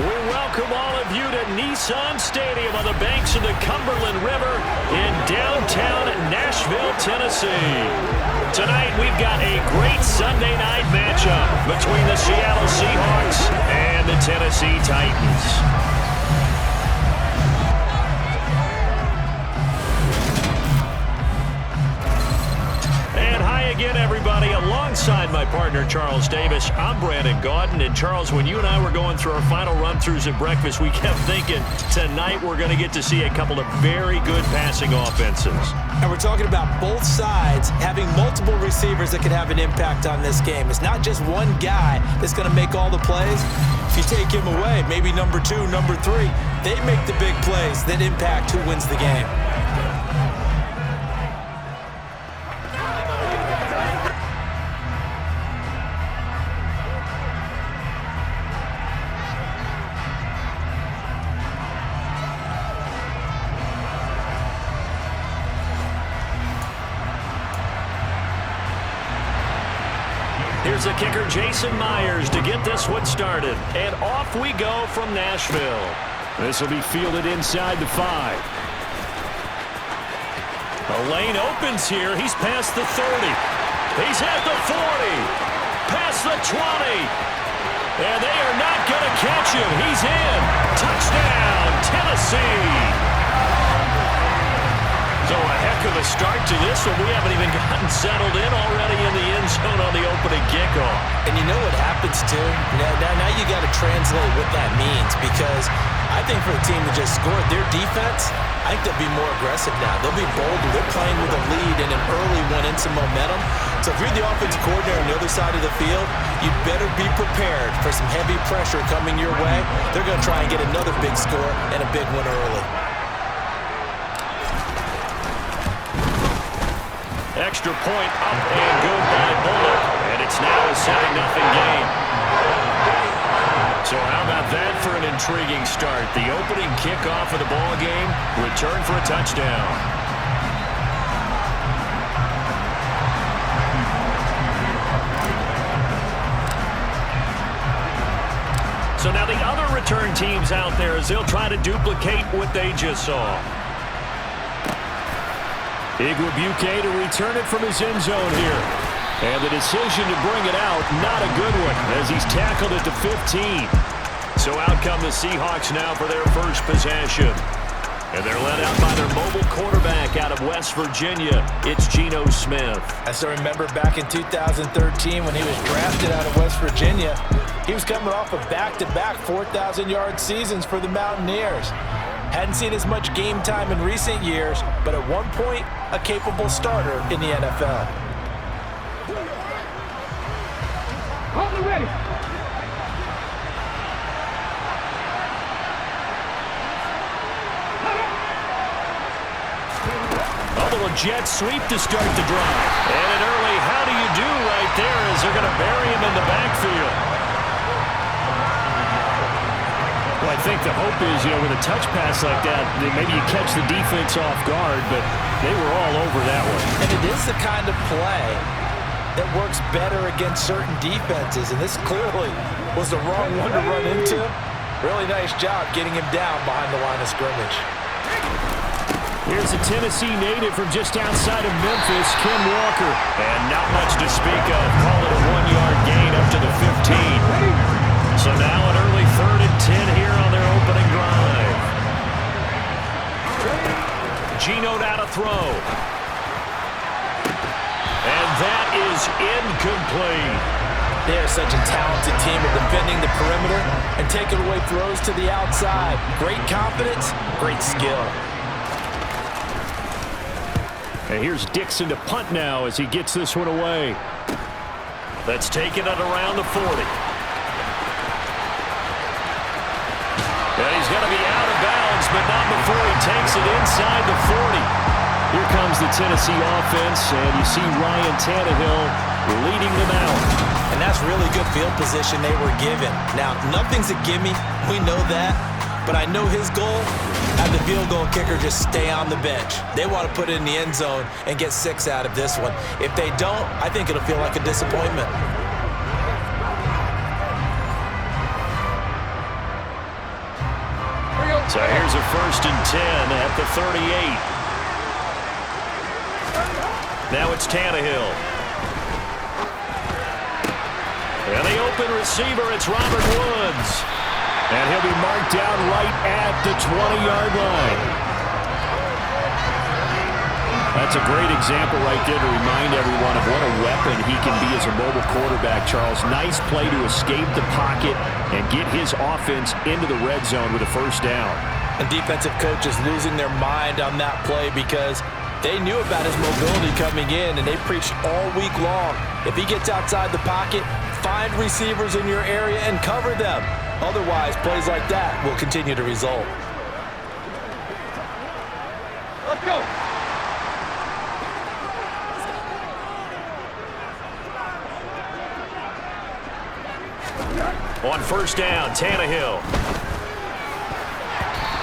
We welcome all of you to Nissan Stadium on the banks of the Cumberland River in downtown Nashville, Tennessee. Tonight we've got a great Sunday night matchup between the Seattle Seahawks and the Tennessee Titans. Again, everybody, alongside my partner, Charles Davis, I'm Brandon Gaudin. And, Charles, when you and I were going through our final run-throughs at breakfast, we kept thinking tonight we're going to get to see a couple of very good passing offenses. And we're talking about both sides having multiple receivers that can have an impact on this game. It's not just one guy that's going to make all the plays. If you take him away, maybe number 2, number 3, they make the big plays that impact who wins the game. Here's the kicker, Jason Myers, to get this one started. And off we go from Nashville. This will be fielded inside the 5. The lane opens here. He's past the 30. He's at the 40. Past the 20. And they are not going to catch him. He's in. Touchdown, Tennessee. So a heck of a start to this one. We haven't even gotten settled in already in the end zone on the opening kickoff. And you know what happens, too? Now you got to translate what that means, because I think for a team to just score their defense, I think they'll be more aggressive now. They'll be bolder. They're playing with a lead and an early one and some momentum. So if you're the offensive coordinator on the other side of the field, you'd better be prepared for some heavy pressure coming your way. They're going to try and get another big score and a big one early. Extra point up and good by Bullock. And it's now a 7-0 game. So how about that for an intriguing start? The opening kickoff of the ball game, return for a touchdown. So now the other return teams out there as they'll try to duplicate what they just saw. Igwebuike to return it from his end zone here. And the decision to bring it out, not a good one, as he's tackled at the 15. So out come the Seahawks now for their first possession. And they're led out by their mobile quarterback out of West Virginia. It's Geno Smith. I still remember back in 2013 when he was drafted out of West Virginia. He was coming off of back-to-back 4,000-yard seasons for the Mountaineers. Hadn't seen as much game time in recent years, but at one point, a capable starter in the NFL. Hold it ready. A little jet sweep to start the drive. And an early how do you do right there as they're going to bury him in the backfield. Well, I think the hope is, with a touch pass like that, maybe you catch the defense off guard, but they were all over that one. And it is the kind of play that works better against certain defenses, and this clearly was the wrong one to run into. Really nice job getting him down behind the line of scrimmage. Here's a Tennessee native from just outside of Memphis, Ken Walker. And not much to speak of. Call it a 1-yard gain up to the 15. So now an early 3rd and 10 here on their opening drive. Geno now to throw. And that is incomplete. They are such a talented team at defending the perimeter and taking away throws to the outside. Great confidence, great skill. And here's Dixon to punt now as he gets this one away. That's taken at around the 40. And he's going to be out of bounds, but not before he takes it inside the 40. Here comes the Tennessee offense, and you see Ryan Tannehill leading them out. And that's really good field position they were given. Now, nothing's a gimme. We know that. But I know his goal, have the field goal kicker just stay on the bench. They want to put it in the end zone and get 6 out of this one. If they don't, I think it'll feel like a disappointment. So here's a 1st and 10 at the 38. Now it's Tannehill. And the open receiver, it's Robert Woods. And he'll be marked down right at the 20-yard line. That's a great example right there to remind everyone of what a weapon he can be as a mobile quarterback, Charles. Nice play to escape the pocket and get his offense into the red zone with a 1st down. And defensive coaches losing their mind on that play because they knew about his mobility coming in, and they preached all week long. If he gets outside the pocket, find receivers in your area and cover them. Otherwise, plays like that will continue to result. Let's go. On 1st down, Tannehill.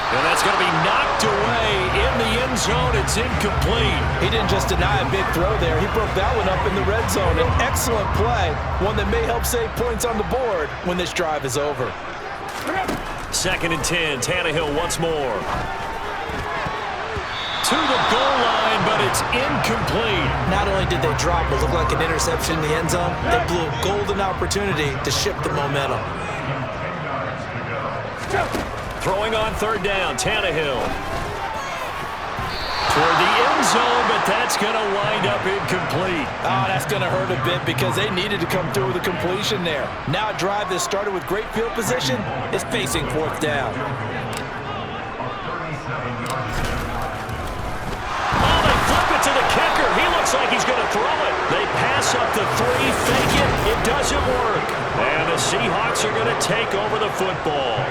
And that's going to be knocked away in the end zone. It's incomplete. He didn't just deny a big throw there. He broke that one up in the red zone. An excellent play, one that may help save points on the board when this drive is over. 2nd and 10, Tannehill once more. To the goal line, but it's incomplete. Not only did they drop what looked like an interception in the end zone, they blew a golden opportunity to shift the momentum. Throwing on 3rd down, Tannehill. Toward the end zone, but that's going to wind up incomplete. Oh, that's going to hurt a bit because they needed to come through with a completion there. Now a drive that started with great field position is facing 4th down. To the kicker. He looks like he's going to throw it. They pass up the 3, fake it. It doesn't work. And the Seahawks are going to take over the football.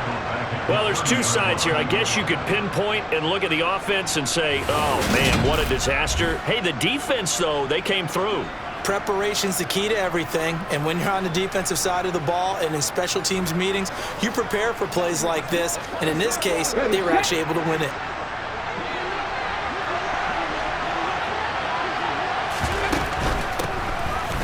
Well, there's two sides here. I guess you could pinpoint and look at the offense and say, oh, man, what a disaster. Hey, the defense, though, they came through. Preparation's the key to everything, and when you're on the defensive side of the ball and in special teams meetings, you prepare for plays like this, and in this case, they were actually able to win it.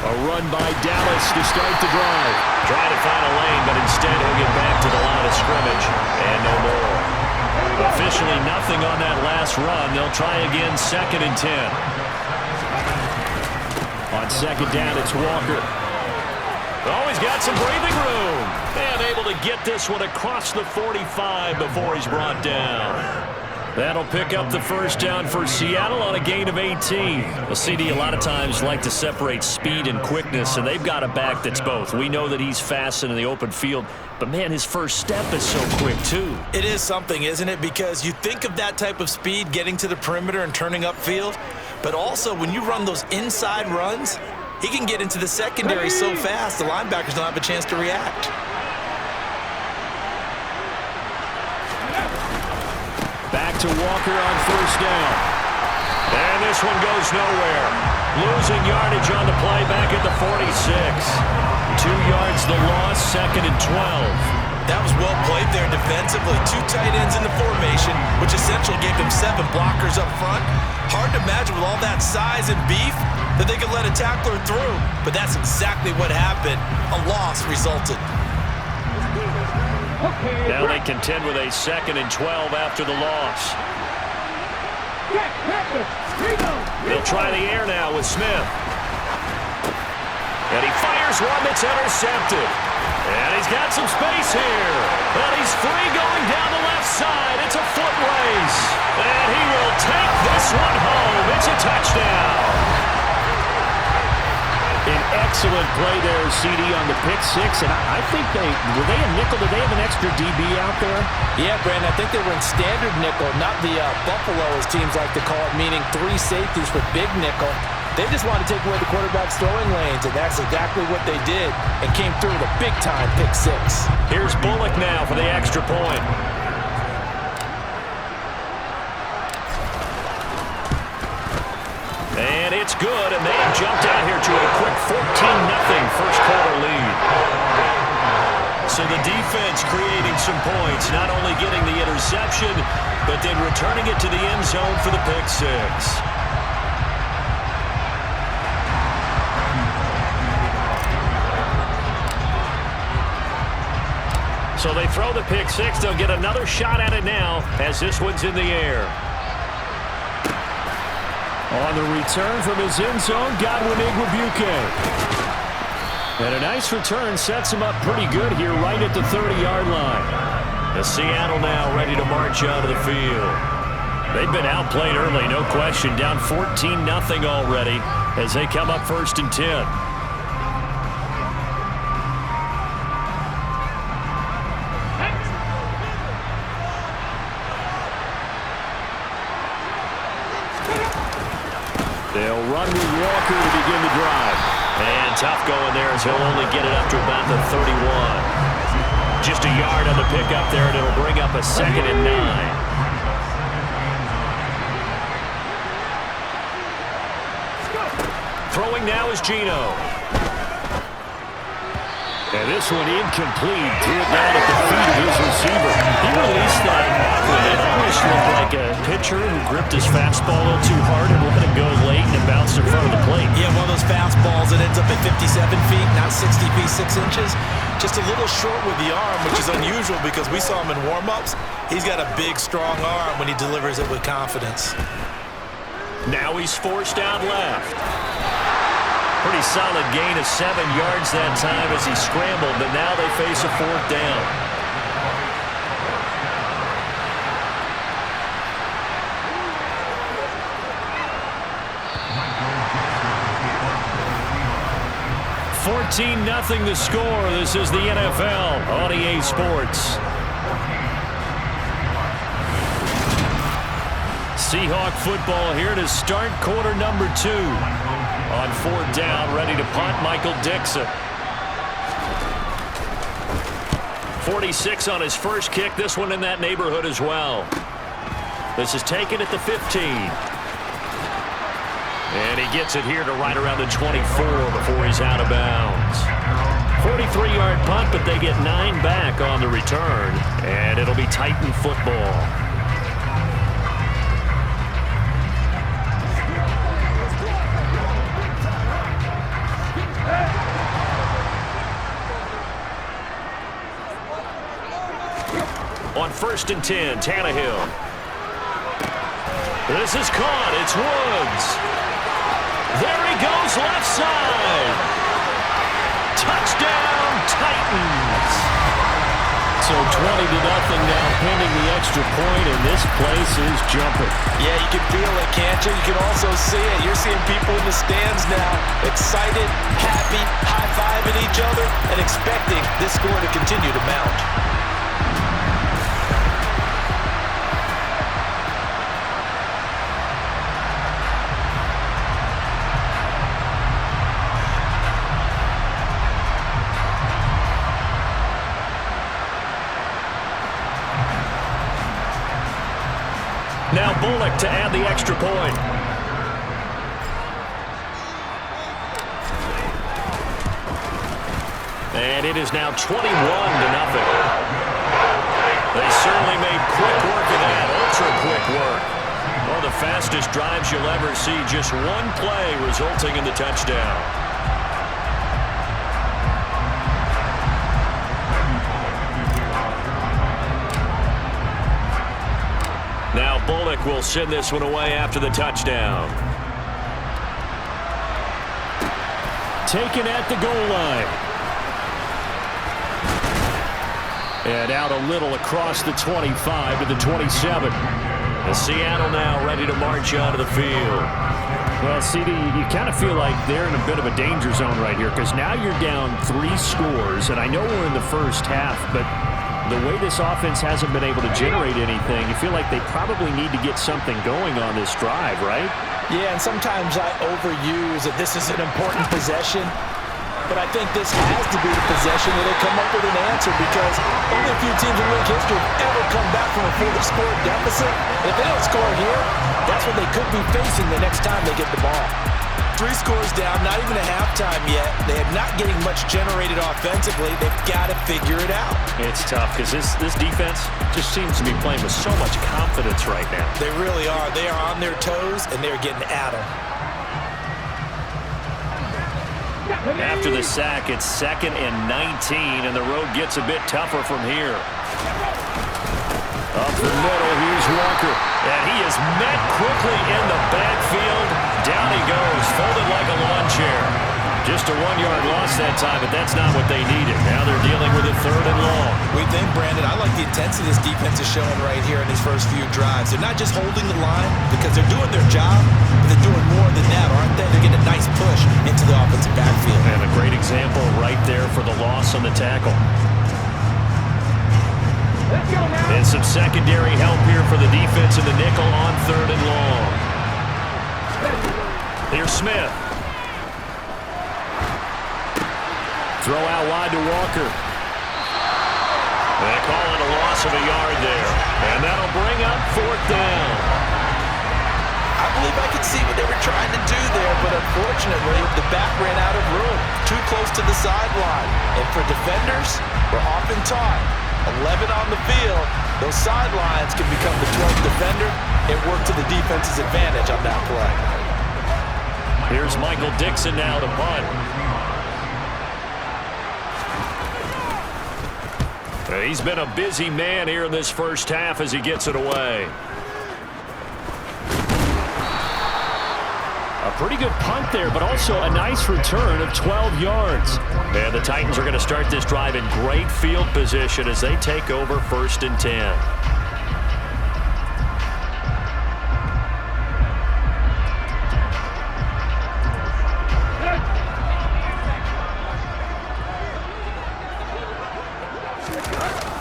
A run by Dallas to start the drive. Trying to find a lane, but instead he'll get back to the line of scrimmage. And no more. Officially nothing on that last run. They'll try again 2nd and 10. On 2nd down, it's Walker. Oh, he's got some breathing room. And able to get this one across the 45 before he's brought down. That'll pick up the 1st down for Seattle on a gain of 18. Well, CD, a lot of times like to separate speed and quickness, and they've got a back that's both. We know that he's fast in the open field, but, man, his first step is so quick, too. It is something, isn't it? Because you think of that type of speed getting to the perimeter and turning upfield, but also when you run those inside runs, he can get into the secondary so fast the linebackers don't have a chance to react. Back to Walker on 1st down. And this one goes nowhere. Losing yardage on the play back at the 46. 2 yards the loss, 2nd and 12. That was well played there defensively. 2 tight ends in the formation, which essentially gave them 7 blockers up front. Hard to imagine with all that size and beef that they could let a tackler through. But that's exactly what happened. A loss resulted. Now they contend with a 2nd and 12 after the loss. They'll try the air now with Smith. And he fires one that's intercepted. And he's got some space here. And he's free going down the left side. It's a foot race. And he will take this one home. It's a touchdown. An excellent play there, CD, on the pick 6. And I think were they a nickel? Did they have an extra DB out there? Yeah, Brandon, I think they were in standard nickel, not the Buffalo, as teams like to call it, meaning 3 safeties for big nickel. They just wanted to take away the quarterback's throwing lanes, and that's exactly what they did, and came through with a big-time pick 6. Here's Bullock now for the extra point. And it's good, and they have jumped out here to a quick 14-0 first quarter lead. So the defense creating some points, not only getting the interception, but then returning it to the end zone for the pick 6. So they throw the pick six. They'll get another shot at it now as this one's in the air. On the return from his end zone, Godwin Igwebuike. And a nice return sets him up pretty good here right at the 30-yard line. The Seattle now ready to march out of the field. They've been outplayed early, no question. Down 14-0 already as they come up 1st and 10. They'll run with Walker to begin the drive. And tough going there as he'll only get it up to about the 31. Just a yard on the pickup there, and it'll bring up a 2nd and 9. Throwing now is Geno. And this one incomplete. Threw it down at the feet of his receiver. He released that awkward. It almost looked like a pitcher who gripped his fastball a little too hard and let it go late and it bounced in front of the plate. Yeah, one of those fastballs that ends up at 57 feet, not 60 feet, 6 inches. Just a little short with the arm, which is unusual because we saw him in warm-ups. He's got a big, strong arm when he delivers it with confidence. Now he's forced out left. Pretty solid gain of 7 yards that time as he scrambled, but now they face a 4th down. $14-0 the score. This is the NFL on EA Sports. Seahawk football here to start quarter number 2. On 4th down, ready to punt, Michael Dixon. 46 on his first kick. This one in that neighborhood as well. This is taken at the 15. And he gets it here to right around the 24 before he's out of bounds. 43-yard punt, but they get 9 back on the return. And it'll be Titan football. On 1st and 10, Tannehill. This is caught. It's Woods. There he goes, left side. Touchdown, Titans. So 20-0 now, pending the extra point, and this place is jumping. Yeah, you can feel it, can't you? You can also see it. You're seeing people in the stands now, excited, happy, high-fiving each other, and expecting this score to continue to mount. Now Bullock to add the extra point. And it is now 21-0. They certainly made quick work of that, ultra-quick work. One of the fastest drives you'll ever see, just one play resulting in the touchdown. Now Bullock will send this one away after the touchdown. Taken at the goal line. And out a little across the 25 to the 27. And Seattle now ready to march out of the field. Well, CD, you kind of feel like they're in a bit of a danger zone right here because now you're down 3 scores, and I know we're in the first half, but the way this offense hasn't been able to generate anything, you feel like they probably need to get something going on this drive, right? Yeah, and sometimes I overuse that this is an important possession, but I think this has to be the possession where they come up with an answer because only a few teams in league history have ever come back from a 4-score deficit. And if they don't score here, that's what they could be facing the next time they get the ball. 3 scores down, not even a halftime yet. They are not getting much generated offensively. They've got to figure it out. It's tough because this defense just seems to be playing with so much confidence right now. They really are. They are on their toes, and they're getting at them. After the sack, it's 2nd and 19, and the road gets a bit tougher from here. Up the middle, here's Walker. And he is met quickly in the backfield. Down he goes, folded like a lawn chair. Just a 1-yard loss that time, but that's not what they needed. Now they're dealing with a 3rd and long. We think, Brandon, I like the intensity this defense is showing right here in these first few drives. They're not just holding the line because they're doing their job, but they're doing more than that, aren't they? They're getting a nice push into the offensive backfield. And a great example right there for the loss on the tackle. Let's go now. And some secondary help here for the defense in the nickel on 3rd and long. Here's Smith. Throw out wide to Walker. They call it a loss of a yard there. And that'll bring up 4th down. I believe I could see what they were trying to do there, but unfortunately, the back ran out of room. Too close to the sideline. And for defenders, we're often taught 11 on the field, those sidelines can become the 12th defender and work to the defense's advantage on that play. Here's Michael Dixon now to punt. He's been a busy man here in this first half as he gets it away. A pretty good punt there, but also a nice return of 12 yards. And the Titans are going to start this drive in great field position as they take over 1st and 10.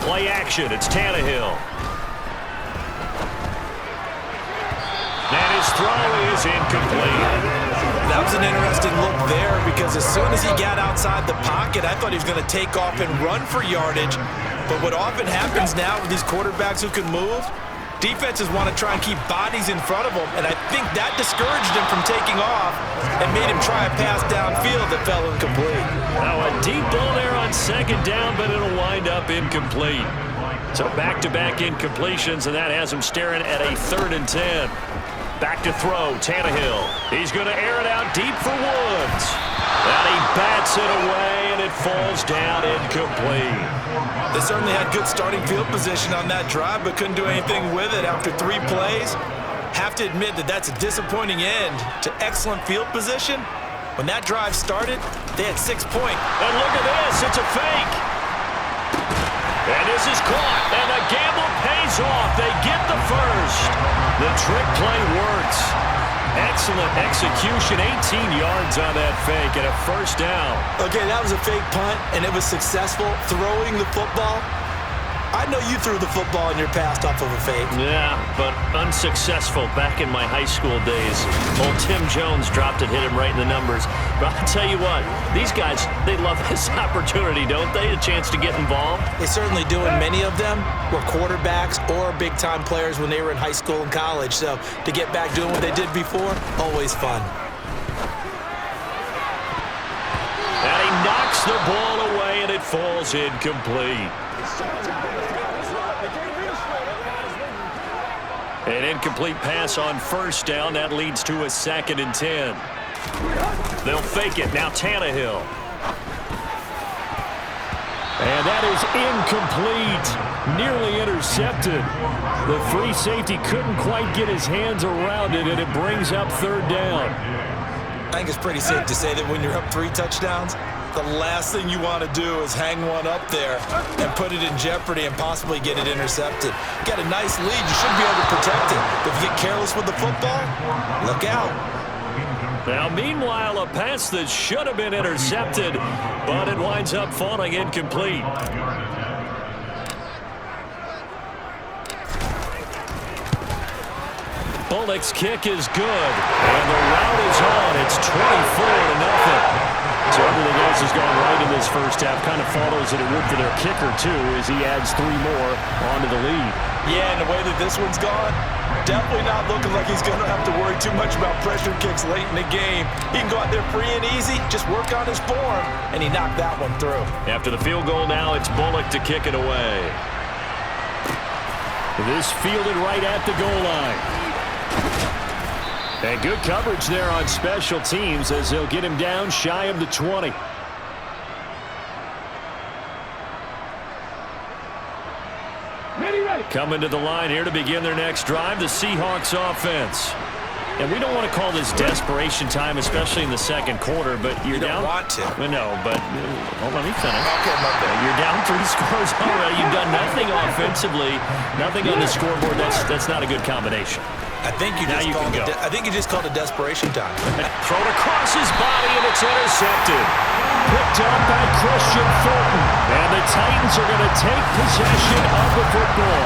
Play action, it's Tannehill. And his throw is incomplete. That was an interesting look there because as soon as he got outside the pocket, I thought he was going to take off and run for yardage. But what often happens now with these quarterbacks who can move, defenses want to try and keep bodies in front of them, and I think that discouraged him from taking off and made him try a pass downfield that fell incomplete. Now a deep ball there on 2nd down, but it'll wind up incomplete. So back-to-back incompletions, and that has him staring at a 3rd and 10. Back to throw, Tannehill. He's going to air it out deep for Woods. And he bats it away, and it falls down incomplete. They certainly had good starting field position on that drive, but couldn't do anything with it after 3 plays. Have to admit that that's a disappointing end to excellent field position. When that drive started, they had 6 points. And look at this, it's a fake. And this is caught, and the gamble pays off. They get the first. The trick play works. Excellent execution, 18 yards on that fake, and a 1st down. Okay, that was a fake punt, and it was successful throwing the football. I know you threw the football in your past off of a fake. Yeah, but unsuccessful back in my high school days. Old Tim Jones dropped it, hit him right in the numbers. But I'll tell you what, these guys, they love this opportunity, don't they? A chance to get involved. They certainly do, and many of them were quarterbacks or big-time players when they were in high school and college. So to get back doing what they did before, always fun. And he knocks the ball away, and it falls incomplete. An incomplete pass on 1st down. That leads to a 2nd and 10. They'll fake it. Now Tannehill. And that is incomplete. Nearly intercepted. The free safety couldn't quite get his hands around it, and it brings up 3rd down. I think it's pretty safe to say that when you're up 3 touchdowns, the last thing you want to do is hang one up there and put it in jeopardy and possibly get it intercepted. You got a nice lead. You should be able to protect it. But if you get careless with the football, look out. Now, meanwhile, a pass that should have been intercepted, but it winds up falling incomplete. Bullock's kick is good, and the route is on. It's 24-0. So everything else has gone right in this first half. Kind of follows that it would for their kicker, too, as he adds 3 more onto the lead. Yeah, and the way that this one's gone, definitely not looking like he's going to have to worry too much about pressure kicks late in the game. He can go out there free and easy, just work on his form, and he knocked that one through. After the field goal now, it's Bullock to kick it away. This fielded right at the goal line. And good coverage there on special teams as they'll get him down shy of the 20. Coming to the line here to begin their next drive, the Seahawks offense. And we don't want to call this desperation time, especially in the second quarter, but you're down. You don't want to. No, but hold on, let me finish. Okay, my bad. You're down 3 scores already. You've done nothing offensively, nothing on the scoreboard. That's not a good combination. I think you just called it desperation time. Thrown across his body, and it's intercepted. Picked up by Christian Fulton. And the Titans are going to take possession of the football.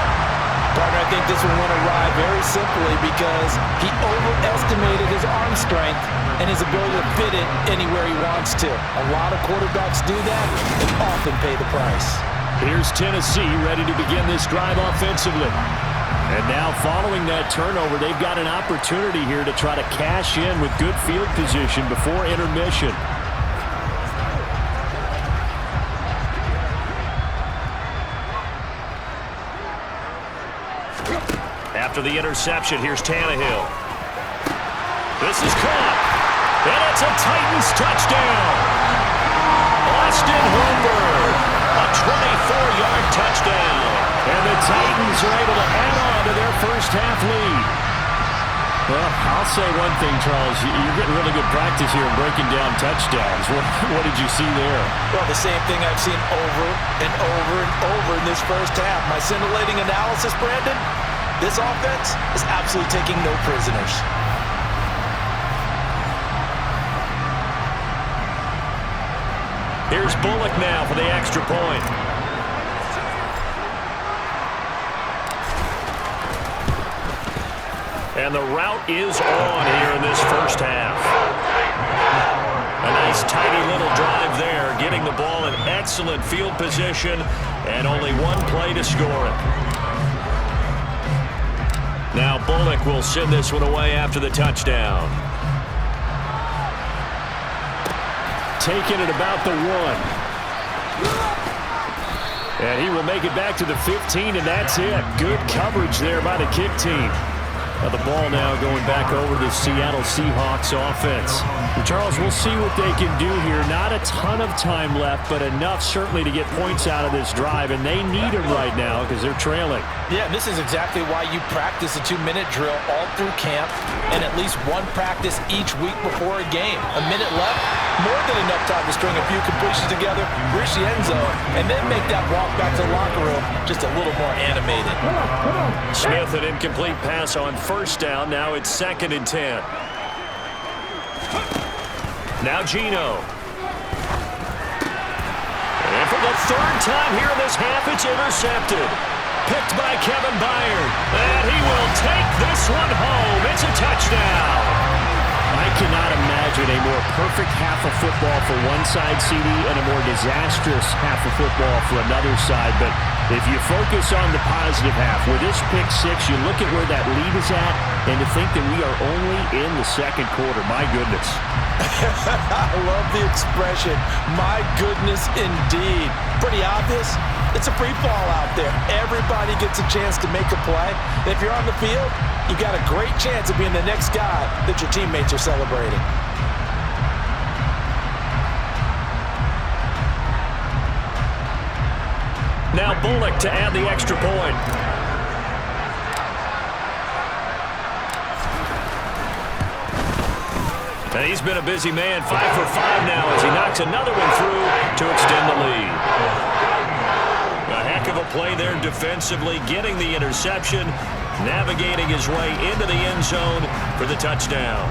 Partner, I think this one went awry very simply because he overestimated his arm strength and his ability to fit it anywhere he wants to. A lot of quarterbacks do that and often pay the price. Here's Tennessee ready to begin this drive offensively. And now following that turnover, they've got an opportunity here to try to cash in with good field position before intermission. After the interception, here's Tannehill. This is caught. And it's a Titans touchdown. Austin Hooper. A 24-yard touchdown. And the Titans are able to add on to their first half lead. Well, I'll say one thing, Charles. You're getting really good practice here in breaking down touchdowns. What did you see there? Well, the same thing I've seen over and over and over in this first half. My scintillating analysis, Brandon, this offense is absolutely taking no prisoners. Here's Bullock now for the extra point. And the route is on here in this first half. A nice tidy little drive there, getting the ball in excellent field position, and only one play to score it. Now Bullock will send this one away after the touchdown. Taking it about the 1. And he will make it back to the 15, and that's it. Good coverage there by the kick team. Now the ball now going back over to the Seattle Seahawks offense. And Charles, we'll see what they can do here. Not a ton of time left, but enough certainly to get points out of this drive, and they need them right now because they're trailing. Yeah, this is exactly why you practice a 2-minute drill all through camp and at least one practice each week before a game. A minute left, more than enough time to string a few completions together, reach the end zone, and then make that walk back to the locker room just a little more animated. Smith, an incomplete pass on first down. Now it's 2nd and 10. Now Geno. And for the 3rd time here in this half, it's intercepted. Picked by Kevin Byard. And he will take this one home. It's a touchdown. I cannot imagine a more perfect half of football for one side, CD, and a more disastrous half of football for another side. But if you focus on the positive half, with this pick 6, you look at where that lead is at, and to think that we are only in the second quarter. My goodness. I love the expression, my goodness indeed. Pretty obvious. It's a free fall out there. Everybody gets a chance to make a play. And if you're on the field, you got a great chance of being the next guy that your teammates are celebrating. Now Bullock to add the extra point. And he's been a busy man, 5 for 5 now as he knocks another one through to extend the lead. A heck of a play there defensively, getting the interception, navigating his way into the end zone for the touchdown.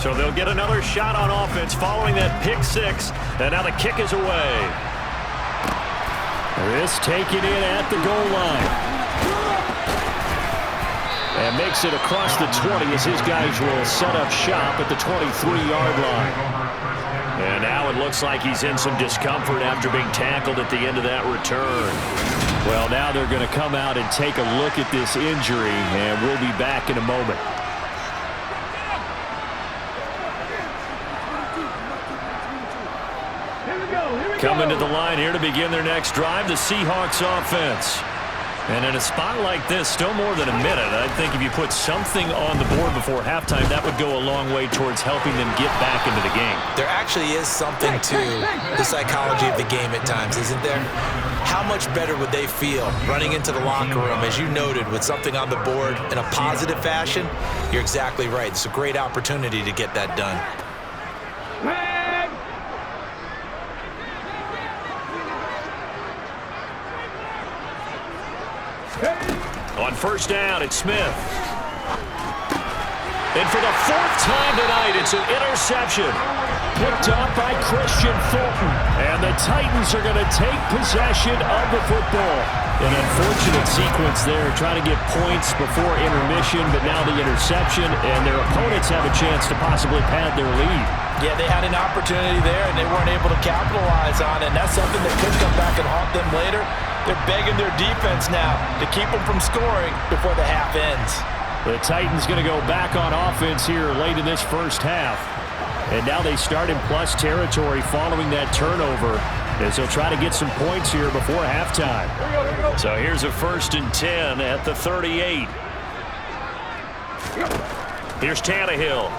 So they'll get another shot on offense following that pick 6, and now the kick is away. This taken in at the goal line. And makes it across the 20 as his guys will set up shop at the 23-yard line. And now it looks like he's in some discomfort after being tackled at the end of that return. Well, now they're going to come out and take a look at this injury, and we'll be back in a moment. Coming to the line here to begin their next drive, the Seahawks offense. And in a spot like this, still more than a minute, I think if you put something on the board before halftime, that would go a long way towards helping them get back into the game. There actually is something to the psychology of the game at times, isn't there? How much better would they feel running into the locker room, as you noted, with something on the board in a positive fashion? You're exactly right. It's a great opportunity to get that done. On first down, it's Smith. And for the fourth time tonight, it's an interception. Picked up by Christian Fulton. And the Titans are going to take possession of the football. An unfortunate sequence there, trying to get points before intermission, but now the interception, and their opponents have a chance to possibly pad their lead. Yeah, they had an opportunity there, and they weren't able to capitalize on it, and that's something that could come back and haunt them later. They're begging their defense now to keep them from scoring before the half ends. The Titans going to go back on offense here late in this first half. And now they start in plus territory following that turnover, as they'll try to get some points here before halftime. So here's a 1st and 10 at the 38. Here's Tannehill.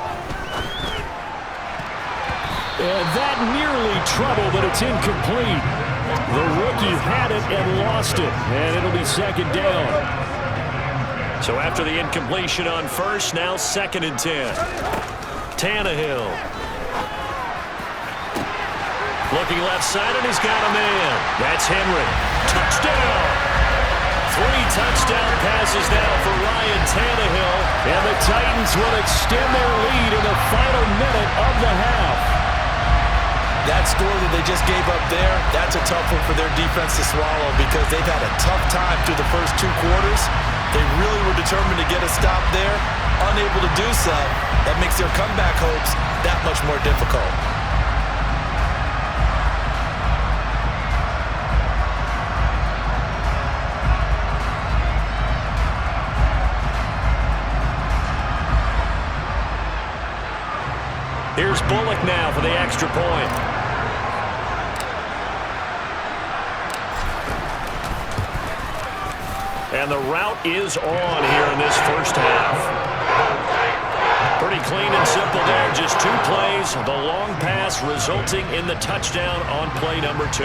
And that nearly trouble, but it's incomplete. The rookie had it and lost it, and it'll be 2nd down. So after the incompletion on first, now 2nd and 10. Tannehill. Looking left side, and he's got a man. That's Henry. Touchdown! 3 touchdown passes now for Ryan Tannehill, and the Titans will extend their lead in the final minute of the half. That score that they just gave up there, that's a tough one for their defense to swallow, because they've had a tough time through the first 2 quarters. They really were determined to get a stop there. Unable to do so, that makes their comeback hopes that much more difficult. Here's Bullock now for the extra point. And the route is on here in this first half. Pretty clean and simple there. Just 2 plays. The long pass resulting in the touchdown on play number 2.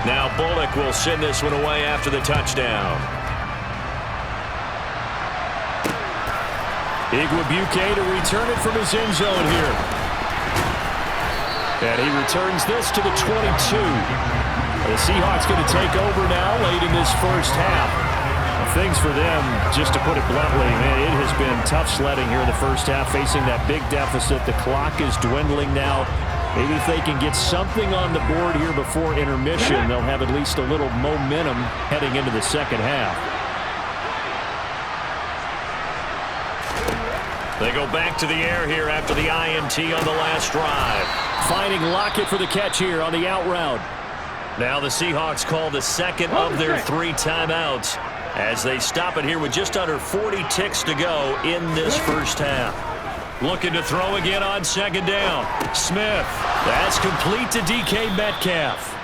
Now Bullock will send this one away after the touchdown. Igwebuike to return it from his end zone here. And he returns this to the 22. The Seahawks going to take over now late in this first half. Things for them, just to put it bluntly, man, it has been tough sledding here in the first half, facing that big deficit. The clock is dwindling now. Maybe if they can get something on the board here before intermission, they'll have at least a little momentum heading into the second half. They go back to the air here after the INT on the last drive. Finding Lockett for the catch here on the out route. Now the Seahawks call the second of their 3 timeouts as they stop it here with just under 40 ticks to go in this first half. Looking to throw again on 2nd down. Smith. That's complete to DK Metcalf.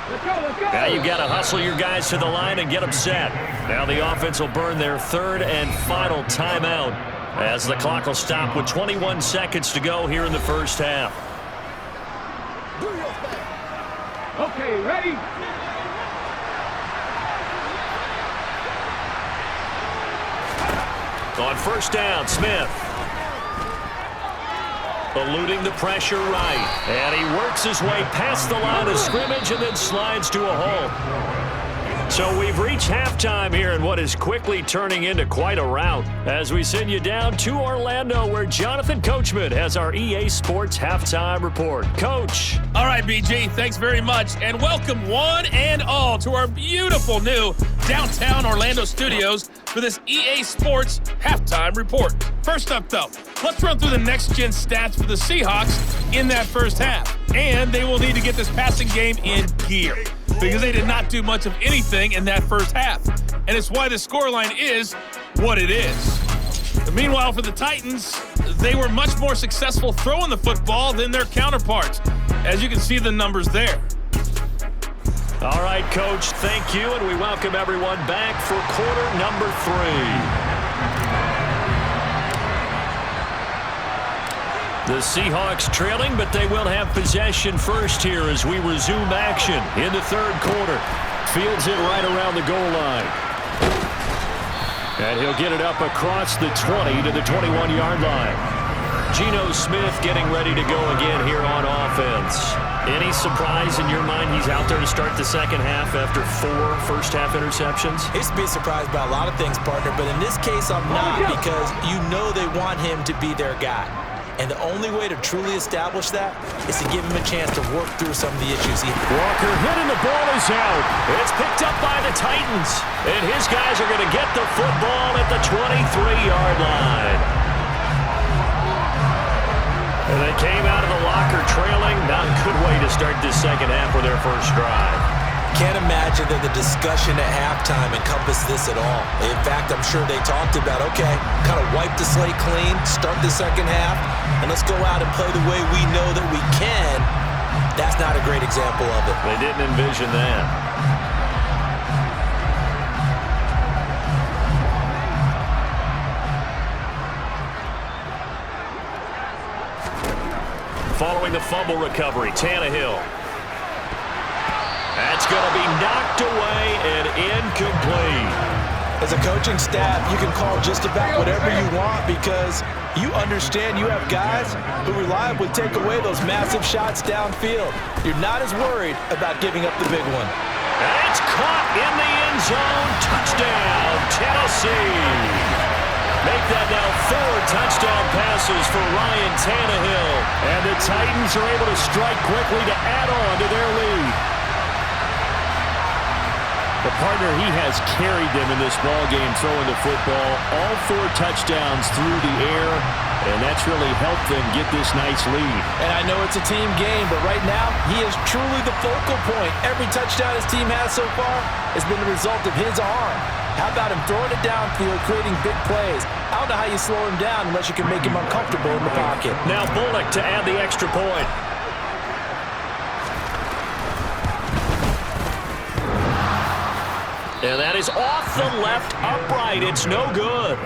Let's go. Now you've got to hustle your guys to the line and get them set. Now the offense will burn their 3rd and final timeout as the clock will stop with 21 seconds to go here in the first half. Okay, ready? On first down, Smith. Eluding the pressure right. And he works his way past the line of scrimmage and then slides to a halt. So we've reached halftime here in what is quickly turning into quite a rout as we send you down to Orlando, where Jonathan Coachman has our EA Sports Halftime Report. Coach. All right, BG, thanks very much, and welcome one and all to our beautiful new downtown Orlando studios for this EA Sports Halftime Report. First up, though, let's run through the next-gen stats for the Seahawks in that first half. And they will need to get this passing game in gear because they did not do much of anything in that first half. and it's why the scoreline is what it is. Meanwhile, for the Titans, they were much more successful throwing the football than their counterparts, as you can see the numbers there. All right, Coach, thank you, and we welcome everyone back for quarter number 3. The Seahawks trailing, but they will have possession first here as we resume action in the third quarter. Fields it right around the goal line. And he'll get it up across the 20 to the 21-yard line. Geno Smith getting ready to go again here on offense. Any surprise in your mind he's out there to start the second half after 4 first-half interceptions? He's to be surprised by a lot of things, partner, but in this case I'm not, because you know they want him to be their guy. And the only way to truly establish that is to give him a chance to work through some of the issues. Walker hit and the ball is out. It's picked up by the Titans. And his guys are going to get the football at the 23-yard line. And they came out of the locker trailing. Not a good way to start this second half with their first drive. Can't imagine that the discussion at halftime encompassed this at all. In fact, I'm sure they talked about, okay, kind of wipe the slate clean, start the second half, and let's go out and play the way we know that we can. That's not a great example of it. They didn't envision that. Following the fumble recovery, Tannehill. That's going to be knocked away and incomplete. As a coaching staff, you can call just about whatever you want because you understand you have guys who reliably take away those massive shots downfield. You're not as worried about giving up the big one. It's caught in the end zone. Touchdown, Tennessee. Make that now 4 touchdown passes for Ryan Tannehill. And the Titans are able to strike quickly to add on to their lead. The partner, he has carried them in this ballgame throwing the football. All 4 touchdowns through the air, and that's really helped them get this nice lead. And I know it's a team game, but right now, he is truly the focal point. Every touchdown his team has so far has been the result of his arm. How about him throwing it downfield, creating big plays? I don't know how you slow him down unless you can make him uncomfortable in the pocket. Now Bullock to add the extra point. And that is off the left upright. It's no good.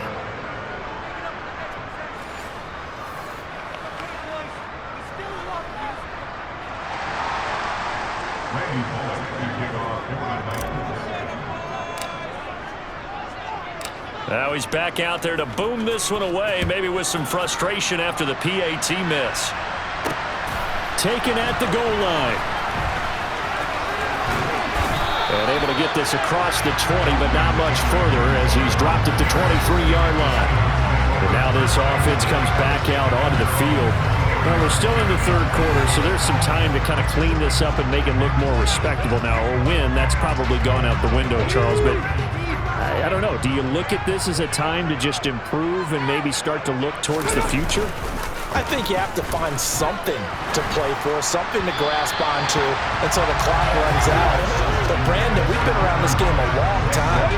Now he's back out there to boom this one away, maybe with some frustration after the PAT miss. Taken at the goal line. And able to get this across the 20, but not much further as he's dropped at the 23-yard line. And now this offense comes back out onto the field. Well, we're still in the third quarter, so there's some time to kind of clean this up and make it look more respectable now. Or win, that's probably gone out the window, Charles. But I don't know. Do you look at this as a time to just improve and maybe start to look towards the future? I think you have to find something to play for, something to grasp onto until the clock runs out. But Brandon, we've been around this game a long time.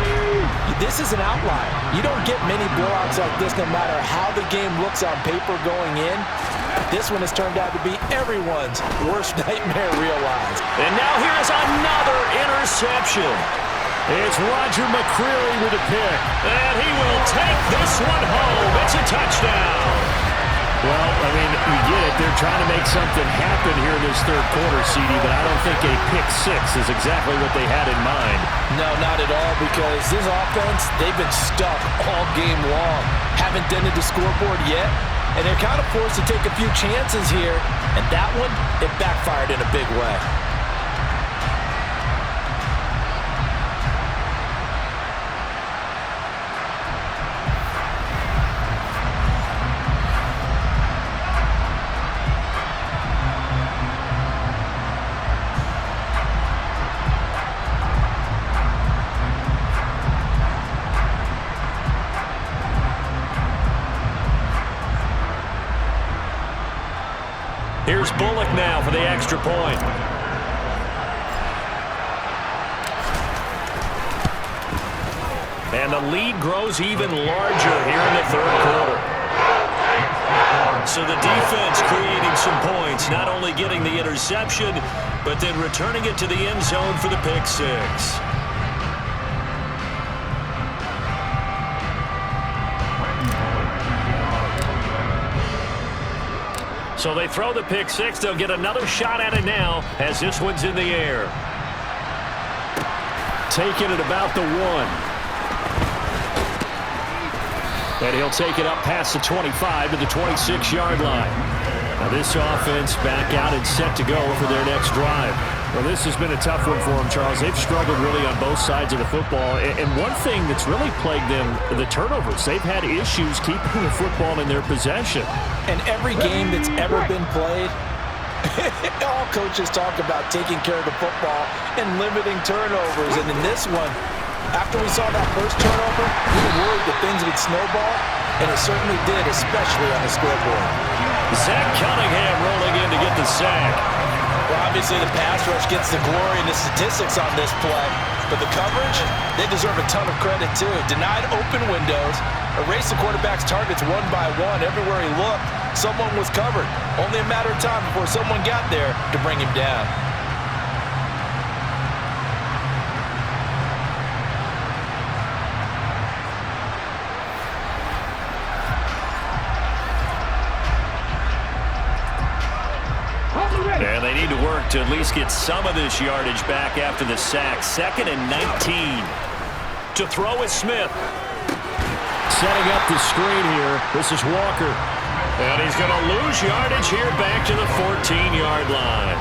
This is an outlier. You don't get many blowouts like this no matter how the game looks on paper going in. This one has turned out to be everyone's worst nightmare realized. And now here's another interception. It's Roger McCreary with a pick. And he will take this one home. It's a touchdown. Well, I mean, you get it. They're trying to make something happen here in this third quarter, CD, but I don't think a pick-6 is exactly what they had in mind. No, not at all, because this offense, they've been stuck all game long. Haven't dented the scoreboard yet, and they're kind of forced to take a few chances here, and that one, it backfired in a big way. Here's Bullock now for the extra point. And the lead grows even larger here in the third quarter. So the defense creating some points, not only getting the interception, but then returning it to the end zone for the pick six. So they throw the pick six. They'll get another shot at it now as this one's in the air. Taking it about the 1. And he'll take it up past the 25 to the 26-yard line. Now this offense back out and set to go for their next drive. Well, this has been a tough one for them, Charles. They've struggled really on both sides of the football. And one thing that's really plagued them, the turnovers. They've had issues keeping the football in their possession. And every game that's ever been played, all coaches talk about taking care of the football and limiting turnovers. And in this one, after we saw that first turnover, we were worried that things would snowball, and it certainly did, especially on the scoreboard. Zach Cunningham rolling in to get the sack. Well, obviously the pass rush gets the glory and the statistics on this play, but the coverage, they deserve a ton of credit too. Denied open windows, erased the quarterback's targets one by one. Everywhere he looked, someone was covered. Only a matter of time before someone got there to bring him down. And they need to work to at least get some of this yardage back after the sack. 2nd and 19. To throw is Smith. Setting up the screen here. This is Walker. And he's going to lose yardage here back to the 14-yard line.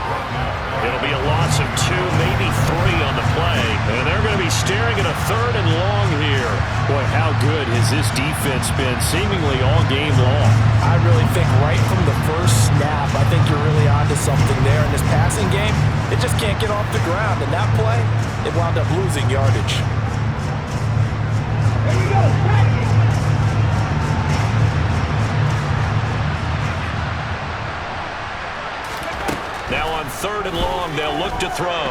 It'll be a loss of 2, maybe 3 on the play. And they're going to be staring at a 3rd and long here. Boy, how good has this defense been seemingly all game long? I really think right from the first snap, I think you're really onto something there. In this passing game, it just can't get off the ground. And that play, it wound up losing yardage. Here we go. Now on 3rd and long, they'll look to throw.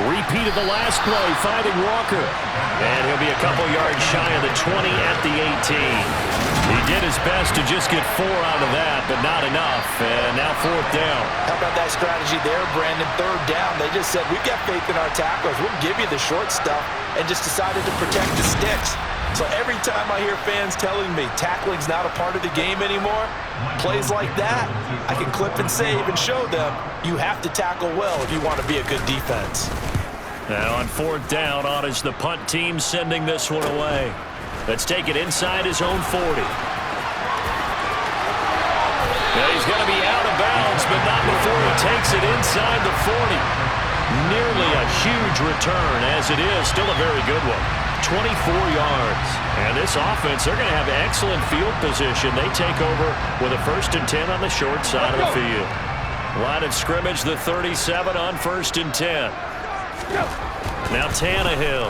Repeat of the last play, finding Walker. And he'll be a couple yards shy of the 20 at the 18. He did his best to just get 4 out of that, but not enough. And now 4th down. How about that strategy there, Brandon? 3rd down. They just said, we've got faith in our tacklers. We'll give you the short stuff, and just decided to protect the sticks. So every time I hear fans telling me tackling's not a part of the game anymore, plays like that, I can clip and save and show them you have to tackle well if you want to be a good defense. Now on 4th down, on is the punt team sending this one away. Let's take it inside his own 40. Now he's going to be out of bounds, but not before he takes it inside the 40. Nearly a huge return, as it is. Still a very good one. 24 yards. And this offense, they're going to have excellent field position. They take over with a 1st and 10 on the short side of the field. Line of scrimmage, the 37 on 1st and 10. Now Tannehill.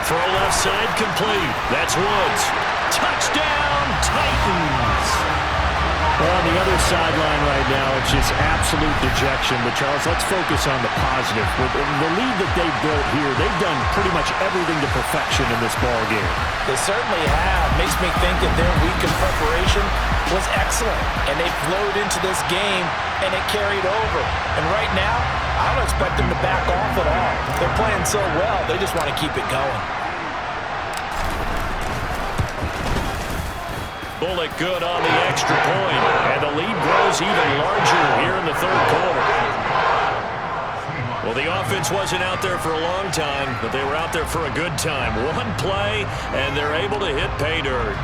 Throw left side complete. That's Woods. Touchdown, Titans. Well, on the other sideline right now, it's just absolute dejection. But, Charles, let's focus on the positive. With the lead that they've built here, they've done pretty much everything to perfection in this ball game. They certainly have. Makes me think that their week of preparation was excellent. And they flowed into this game, and it carried over. And right now, I don't expect them to back off at all. They're playing so well, they just want to keep it going. Bullock good on the extra point, and the lead grows even larger here in the 3rd quarter. Well, the offense wasn't out there for a long time, but they were out there for a good time. One play, and they're able to hit pay dirt.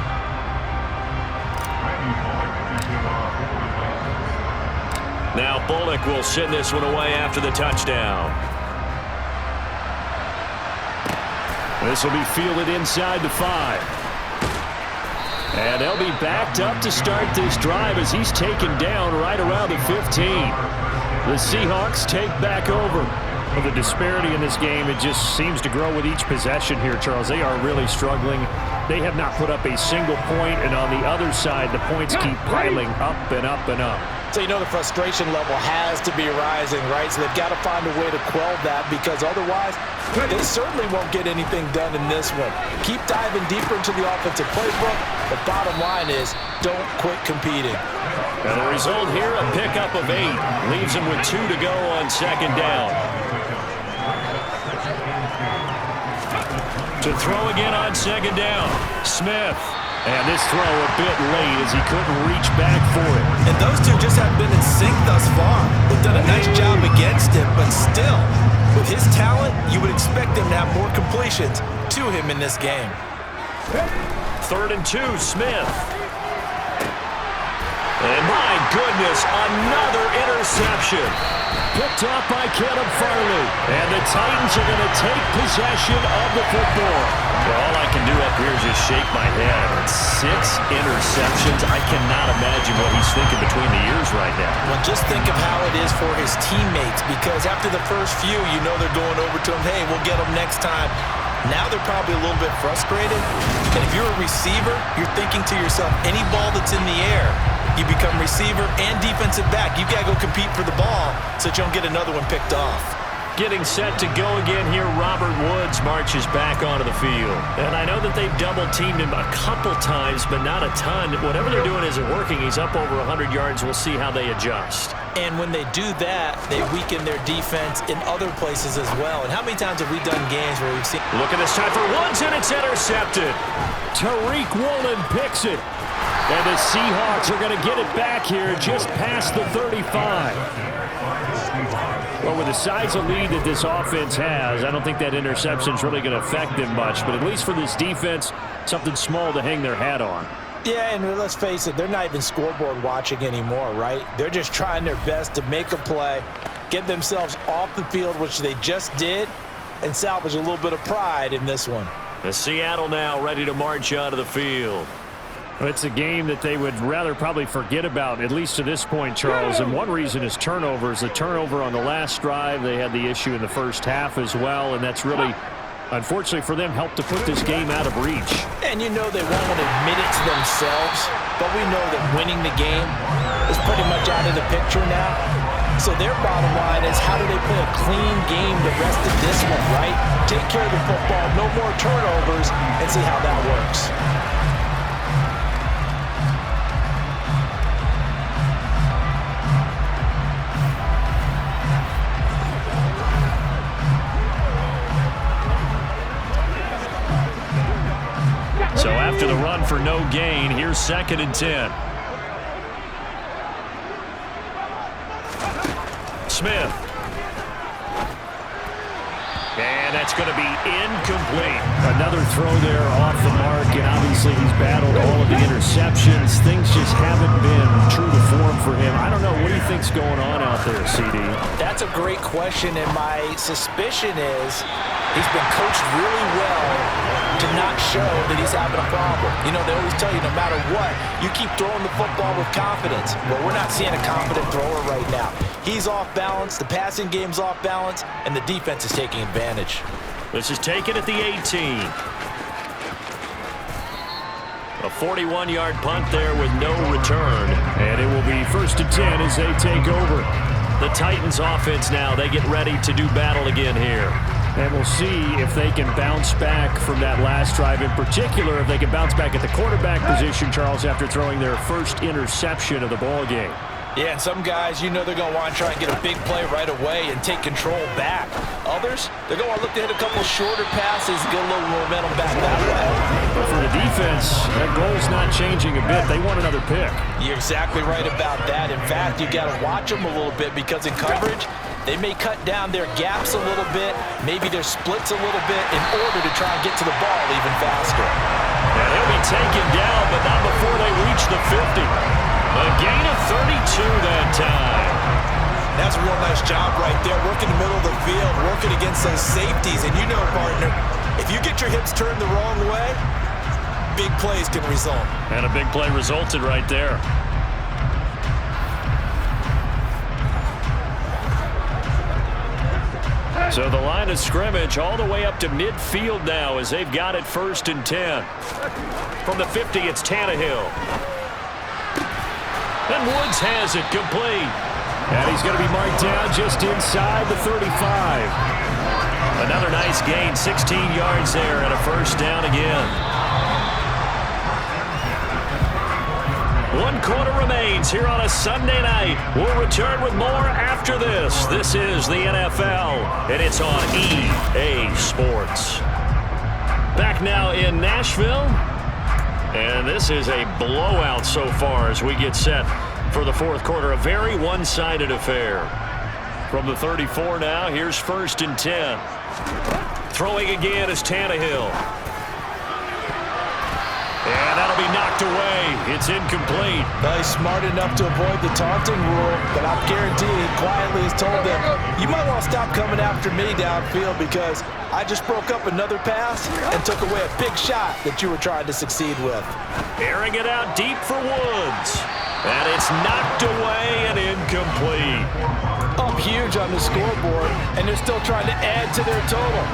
Now Bullock will send this one away after the touchdown. This will be fielded inside the 5. And they'll be backed up to start this drive as he's taken down right around the 15. The Seahawks take back over. Well, the disparity in this game, it just seems to grow with each possession here, Charles. They are really struggling. They have not put up a single point, and on the other side, the points keep piling up and up and up. So you know the frustration level has to be rising, right? So they've got to find a way to quell that, because otherwise they certainly won't get anything done in this one. Keep diving deeper into the offensive playbook. The bottom line is don't quit competing. And the result here, a pickup of 8. Leaves him with 2 to go on second down. To throw again on second down, Smith. And this throw a bit late as he couldn't reach back for it. And those two just haven't been in sync thus far. They've done a nice job against him, but still, with his talent, you would expect him to have more completions to him in this game. 3rd and 2, Smith. And my goodness, another interception. Picked off by Caleb Farley. And the Titans are going to take possession of the football. Well, all I can do up here is just shake my head. 6 interceptions. I cannot imagine what he's thinking between the ears right now. Well, just think of how it is for his teammates, because after the first few, you know they're going over to him, hey, we'll get them next time. Now they're probably a little bit frustrated. And if you're a receiver, you're thinking to yourself, any ball that's in the air, you become receiver and defensive back. You've got to go compete for the ball so that you don't get another one picked off. Getting set to go again here, Robert Woods marches back onto the field. And I know that they've double-teamed him a couple times, but not a ton. Whatever they're doing isn't working. He's up over 100 yards. We'll see how they adjust. And when they do that, they weaken their defense in other places as well. And how many times have we done games where we've seen... Look at this time for Woods, and it's intercepted. Tariq Woolen picks it. And the Seahawks are going to get it back here just past the 35. Well, with the size of lead that this offense has, I don't think that interception is really going to affect them much. But at least for this defense, something small to hang their hat on. Yeah, and let's face it, they're not even scoreboard watching anymore, right? They're just trying their best to make a play, get themselves off the field, which they just did, and salvage a little bit of pride in this one. The Seattle now ready to march onto the field. Well, it's a game that they would rather probably forget about, at least to this point, Charles. And one reason is turnovers. The turnover on the last drive, they had the issue in the first half as well, and that's really, unfortunately for them, helped to put this game out of reach. And you know they won't admit it to themselves, but we know that winning the game is pretty much out of the picture now. So their bottom line is, how do they play a clean game the rest of this one, right? Take care of the football, no more turnovers, and see how that works. So after the run for no gain, here's 2nd and 10. Smith. And that's going to be incomplete. Another throw there off the mark, and obviously he's battled all of the interceptions. Things just haven't been true to form for him. I don't know. What do you think's going on out there, CD? That's a great question, and my suspicion is he's been coached really well to not show that he's having a problem. You know, they always tell you no matter what, you keep throwing the football with confidence. Well, we're not seeing a confident thrower right now. He's off balance, the passing game's off balance, and the defense is taking advantage. This is taken at the 18. A 41-yard punt there with no return. And it will be 1st and 10 as they take over. The Titans offense now, they get ready to do battle again here. And we'll see if they can bounce back from that last drive. In particular, if they can bounce back at the quarterback position, Charles, after throwing their first interception of the ball game. Yeah, and some guys, you know they're going to want to try and get a big play right away and take control back. Others, they're going to look to hit a couple shorter passes and get a little momentum back that way. But for the defense, that goal's not changing a bit. They want another pick. You're exactly right about that. In fact, you got to watch them a little bit, because in coverage, they may cut down their gaps a little bit, maybe their splits a little bit, in order to try and get to the ball even faster. And he'll be taken down, but not before they reach the 50. A gain of 32 that time. That's a real nice job right there, working the middle of the field, working against those safeties. And you know, partner, if you get your hips turned the wrong way, big plays can result. And a big play resulted right there. So the line of scrimmage all the way up to midfield now as they've got it 1st and 10. From the 50, it's Tannehill. And Woods has it complete. And he's going to be marked down just inside the 35. Another nice gain, 16 yards there and a 1st down again. 1 quarter remains here on a Sunday night. We'll return with more after this. This is the NFL, and it's on EA Sports. Back now in Nashville, and this is a blowout so far as we get set for the 4th quarter. A very one-sided affair. From the 34 now, here's 1st and 10. Throwing again is Tannehill. And that'll be knocked away. It's incomplete. Well, he's smart enough to avoid the taunting rule, but I'm guaranteed he quietly has told them, you might want to stop coming after me downfield because I just broke up another pass and took away a big shot that you were trying to succeed with. Airing it out deep for Woods. And it's knocked away and incomplete. Up huge on the scoreboard, and they're still trying to add to their total.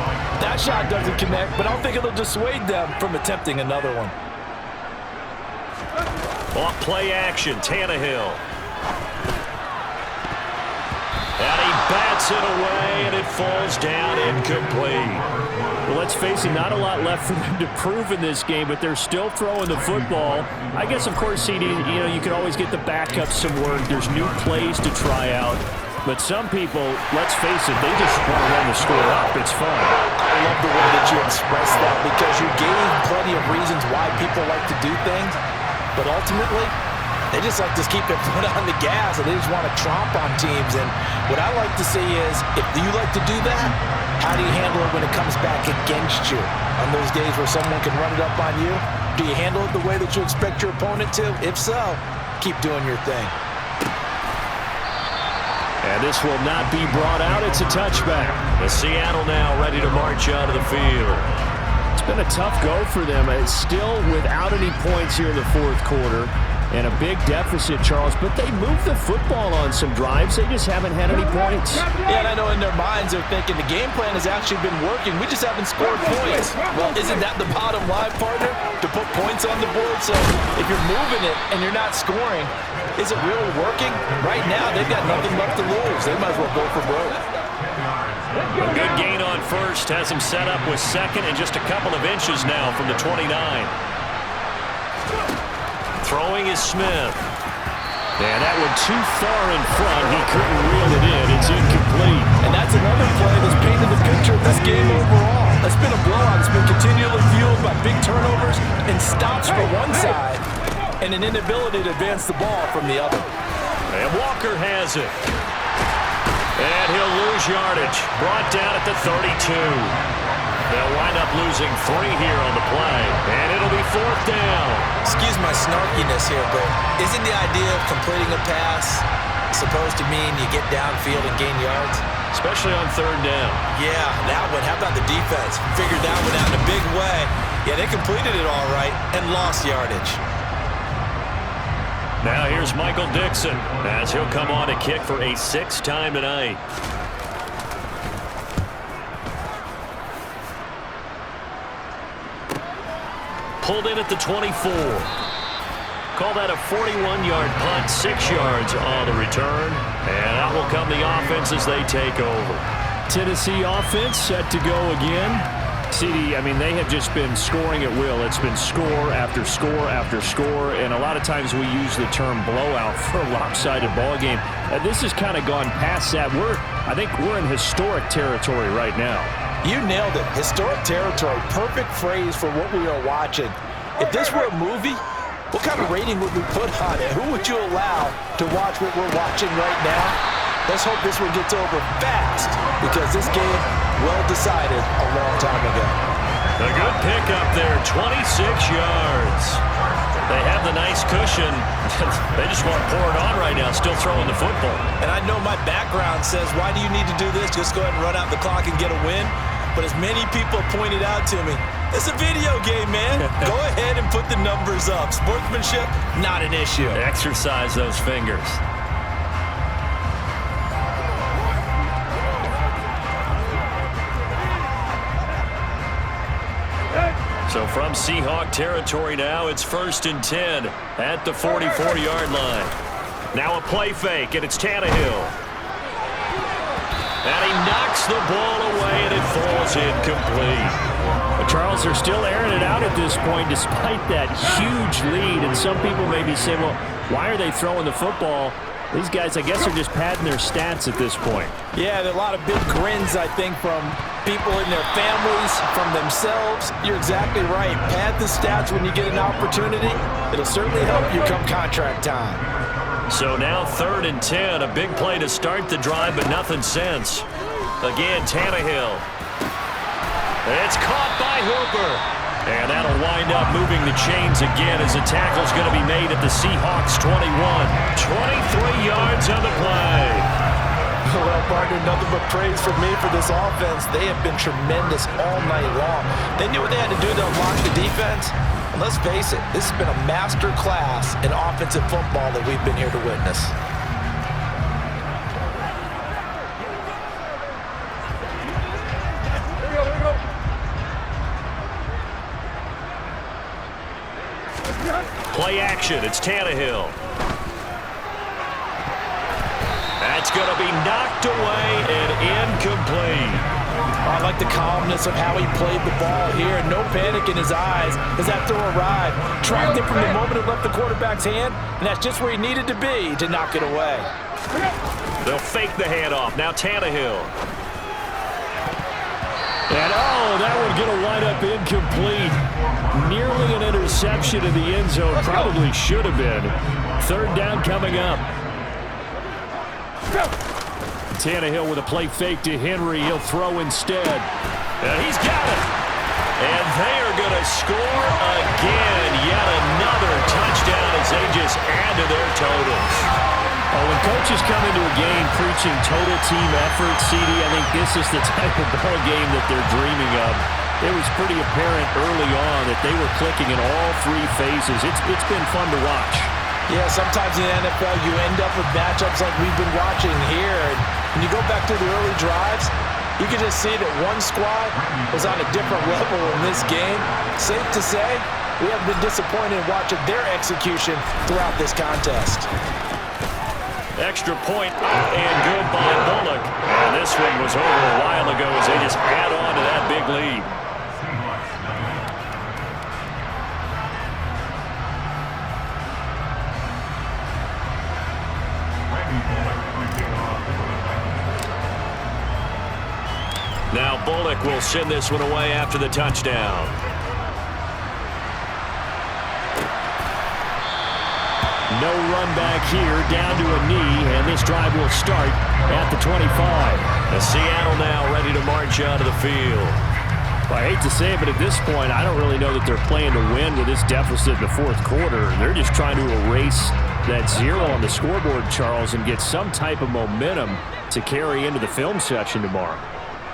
That shot doesn't connect, but I don't think it'll dissuade them from attempting another one. Off play action, Tannehill. And he bats it away, and it falls down incomplete. Well, let's face it, not a lot left for them to prove in this game, but they're still throwing the football. I guess, of course, CD, you can always get the backups some work. There's new plays to try out. But some people, let's face it, they just want to run the score up. It's fun. I love the way that you express that because you gave plenty of reasons why people like to do things. But ultimately, they just like to keep their foot on the gas, and they just want to tromp on teams. And what I like to see is, if you like to do that, how do you handle it when it comes back against you? On those days where someone can run it up on you, do you handle it the way that you expect your opponent to? If so, keep doing your thing. And this will not be brought out. It's a touchback. The Seattle now ready to march out of the field. It's been a tough go for them. It's still without any points here in the 4th quarter. And a big deficit, Charles. But they moved the football on some drives. They just haven't had any points. Yeah, and I know in their minds they're thinking the game plan has actually been working. We just haven't scored points. Well, isn't that the bottom line, partner? To put points on the board? So if you're moving it and you're not scoring, is it really working? Right now, they've got nothing left to lose. They might as well go for broke. A good gain on 1st has him set up with 2nd and just a couple of inches now from the 29. Throwing is Smith. And that one too far in front. He couldn't reel it in. It's incomplete. And that's another play that's painted the picture of this game overall. It's been a blowout. It's been continually fueled by big turnovers and stops for one side and an inability to advance the ball from the other. And Walker has it. And he'll lose yardage. Brought down at the 32. They'll wind up losing 3 here on the play. And it'll be 4th down. Excuse my snarkiness here, but isn't the idea of completing a pass supposed to mean you get downfield and gain yards? Especially on 3rd down. Yeah, that one. How about the defense? Figured that one out in a big way. Yeah, they completed it all right and lost yardage. Now here's Michael Dixon as he'll come on to kick for a 6th time tonight. Pulled in at the 24. Call that a 41-yard punt, 6 yards on the return. And out will come the offense as they take over. Tennessee offense set to go again. CD, I mean, they have just been scoring at will. It's been score after score after score, and a lot of times we use the term blowout for a lopsided ball game. This has kind of gone past that. I think we're in historic territory right now. You nailed it. Historic territory. Perfect phrase for what we are watching. If this were a movie, what kind of rating would we put on it? Who would you allow to watch what we're watching right now? Let's hope this one gets over fast because this game well decided a long time ago. A good pickup there, 26 yards. They have the nice cushion. They just want to pour it on right now, still throwing the football. And I know my background says, why do you need to do this? Just go ahead and run out the clock and get a win. But as many people pointed out to me, it's a video game, man. Go ahead and put the numbers up. Sportsmanship, not an issue. Exercise those fingers. from Seahawk territory now. It's 1st and 10 at the 44-yard line. Now a play fake, and it's Tannehill. And he knocks the ball away, and it falls incomplete. Well, Charles, they're still airing it out at this point despite that huge lead. And some people may be saying, well, why are they throwing the football? These guys, I guess, are just padding their stats at this point. Yeah, there are a lot of big grins, I think, from people in their families, from themselves. You're exactly right. Pad the stats when you get an opportunity. It'll certainly help you come contract time. So now 3rd and 10, a big play to start the drive, but nothing since. Again, Tannehill. It's caught by Hooper. And that'll wind up moving the chains again as the tackle's going to be made at the Seahawks 21. 23 yards on the play. Well, partner, nothing but praise from me for this offense. They have been tremendous all night long. They knew what they had to do to unlock the defense. And let's face it, this has been a master class in offensive football that we've been here to witness. Play action, it's Tannehill. That's going to be knocked away and incomplete. I like the calmness of how he played the ball here. No panic in his eyes as that throw arrived. Tracked it from the moment it left the quarterback's hand, and that's just where he needed to be to knock it away. They'll fake the handoff. Now Tannehill. And, that one's going to wind up incomplete. Nearly an interception in the end zone. Probably should have been. 3rd down coming up. Tannehill with a play fake to Henry. He'll throw instead. And he's got it. And they are going to score again. Yet another touchdown as they just add to their totals. Oh, when coaches come into a game preaching total team effort, CD, I think this is the type of ball game that they're dreaming of. It was pretty apparent early on that they were clicking in all 3 phases. It's been fun to watch. Yeah, sometimes in the NFL you end up with matchups like we've been watching here. And when you go back to the early drives, you can just see that one squad was on a different level in this game. Safe to say, we have been disappointed in watching their execution throughout this contest. Extra point up and good by Bullock. And this one was over a while ago as they just add on to that big lead. Now Bullock will send this one away after the touchdown. No run back here, down to a knee, and this drive will start at the 25. And Seattle now ready to march out of the field. Well, I hate to say it, but at this point, I don't really know that they're playing to win with this deficit in the 4th quarter. They're just trying to erase that 0 on the scoreboard, Charles, and get some type of momentum to carry into the film session tomorrow.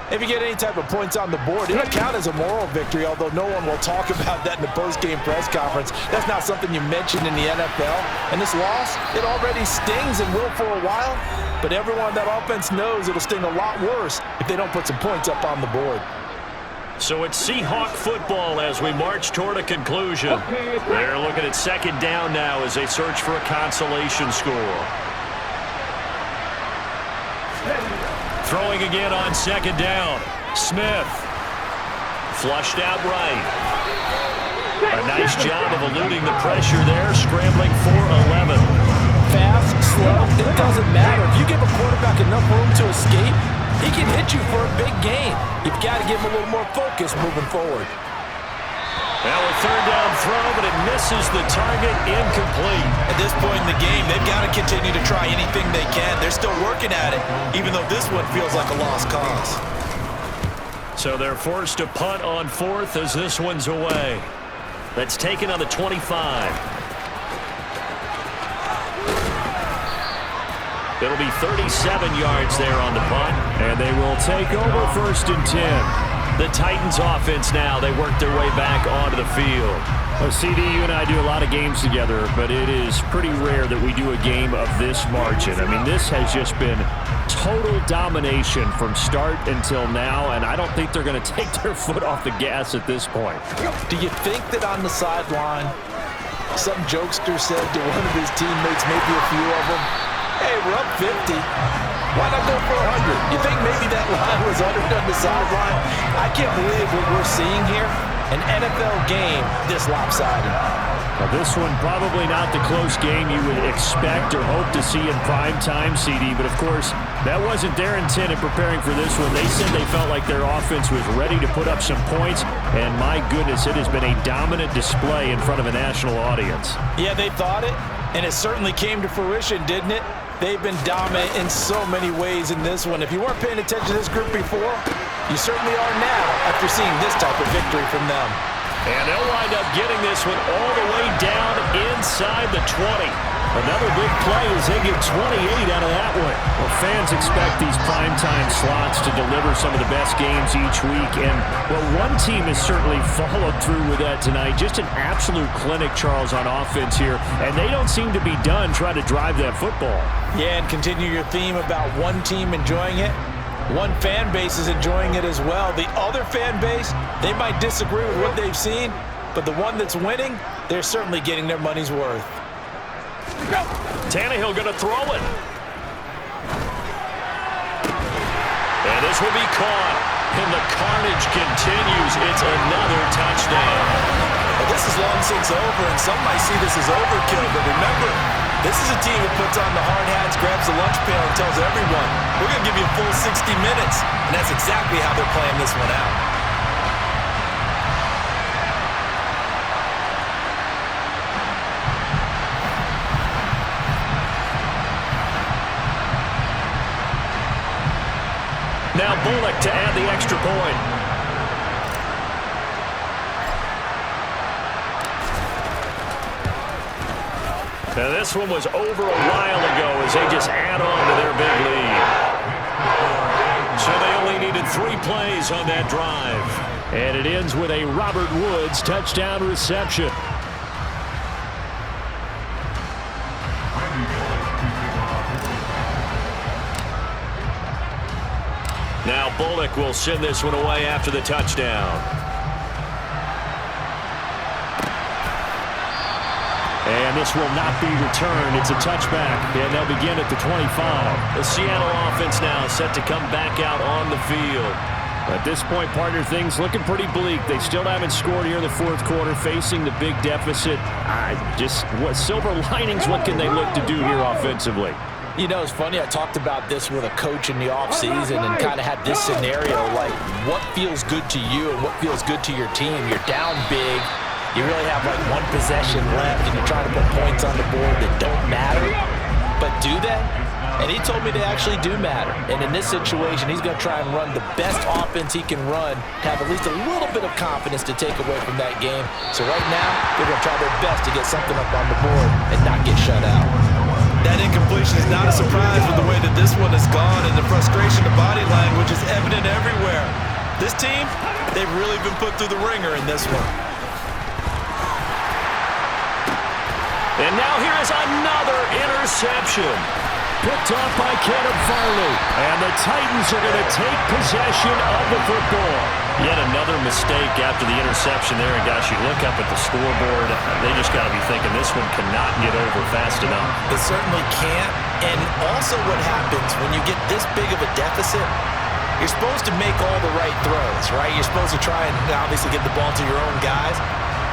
If you get any type of points on the board, it'll count as a moral victory, although no one will talk about that in the post-game press conference. That's not something you mentioned in the NFL. And this loss, it already stings and will for a while, but everyone on that offense knows it'll sting a lot worse if they don't put some points up on the board. So it's Seahawk football as we march toward a conclusion. They're looking at 2nd down now as they search for a consolation score. Throwing again on 2nd down. Smith. Flushed out right. A nice job of eluding the pressure there, scrambling for 11. Fast, slow, it doesn't matter. If you give a quarterback enough room to escape, he can hit you for a big gain. You've got to give him a little more focus moving forward. Now a 3rd down throw, but it misses the target, incomplete. At this point in the game, they've got to continue to try anything they can. They're still working at it, even though this one feels like a lost cause. So they're forced to punt on 4th as this one's away. That's taken on the 25. It'll be 37 yards there on the punt, and they will take over 1st and 10. The Titans offense now, they work their way back onto the field. Well, CD, you and I do a lot of games together, but it is pretty rare that we do a game of this margin. I mean, this has just been total domination from start until now, and I don't think they're going to take their foot off the gas at this point. Do you think that on the sideline, some jokester said to one of his teammates, maybe a few of them, hey, we're up 50. Why not go for 100? You think maybe that line was uttered on the sideline? I can't believe what we're seeing here. An NFL game this lopsided. Well, this one probably not the close game you would expect or hope to see in prime time, CD. But, of course, that wasn't their intent in preparing for this one. They said they felt like their offense was ready to put up some points. And, my goodness, it has been a dominant display in front of a national audience. Yeah, they thought it, and it certainly came to fruition, didn't it? They've been dominant in so many ways in this one. If you weren't paying attention to this group before, you certainly are now after seeing this type of victory from them. And they'll wind up getting this one all the way down inside the 20. Another big play as they get 28 out of that one. Well, fans expect these primetime slots to deliver some of the best games each week. And, well, one team has certainly followed through with that tonight. Just an absolute clinic, Charles, on offense here. And they don't seem to be done trying to drive that football. Yeah, and continue your theme about one team enjoying it. One fan base is enjoying it as well. The other fan base, they might disagree with what they've seen, but the one that's winning, they're certainly getting their money's worth. Tannehill going to throw it. And this will be caught. And the carnage continues. It's another touchdown. Well, this is long since over, and some might see this as overkill, but remember, this is a team that puts on the hard hats, grabs the lunch pail, and tells everyone, we're going to give you a full 60 minutes. And that's exactly how they're playing this one out. Now Bullock to add the extra point. Now this one was over a while ago as they just add on to their big lead. So they only needed 3 plays on that drive. And it ends with a Robert Woods touchdown reception. Now Bullock will send this one away after the touchdown. And this will not be returned. It's a touchback, and they'll begin at the 25. The Seattle offense now set to come back out on the field. At this point, partner, things looking pretty bleak. They still haven't scored here in the fourth quarter, facing the big deficit. What silver linings, what can they look to do here offensively? You know, it's funny, I talked about this with a coach in the offseason and kind of had this scenario, like what feels good to you and what feels good to your team. You're down big. You really have like one possession left, and you're trying to put points on the board that don't matter. But do they? And he told me they actually do matter. And in this situation, he's going to try and run the best offense he can run to have at least a little bit of confidence to take away from that game. So right now, they're going to try their best to get something up on the board and not get shut out. That incompletion is not a surprise with the way that this one has gone, and the frustration, the body language is evident everywhere. This team, they've really been put through the ringer in this one. And now here is another interception. Picked off by Caleb Farley. And the Titans are going to take possession of the football. Yet another mistake after the interception there. And gosh, you look up at the scoreboard, they just got to be thinking this one cannot get over fast enough. It certainly can't. And also what happens when you get this big of a deficit, you're supposed to make all the right throws, right? You're supposed to try and obviously get the ball to your own guys.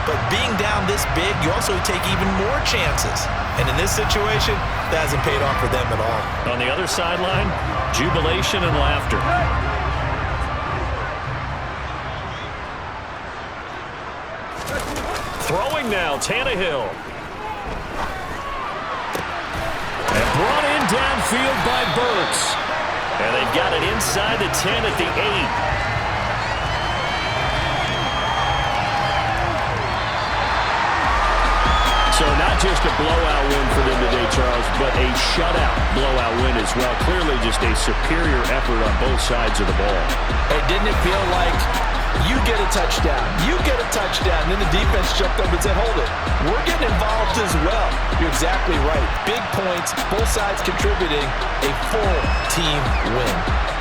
But being down this big, you also take even more chances. And in this situation, that hasn't paid off for them at all. On the other sideline, jubilation and laughter. Throwing now, Tannehill. And brought in downfield by Burks. And they've got it inside the 10 at the 8. So not just a blowout win for them today, Charles, but a shutout blowout win as well. Clearly just a superior effort on both sides of the ball. Hey, didn't it feel like You get a touchdown. You get a touchdown. Then the defense jumped up and said, hold it. We're getting involved as well. You're exactly right. Big points, both sides contributing, a full team win.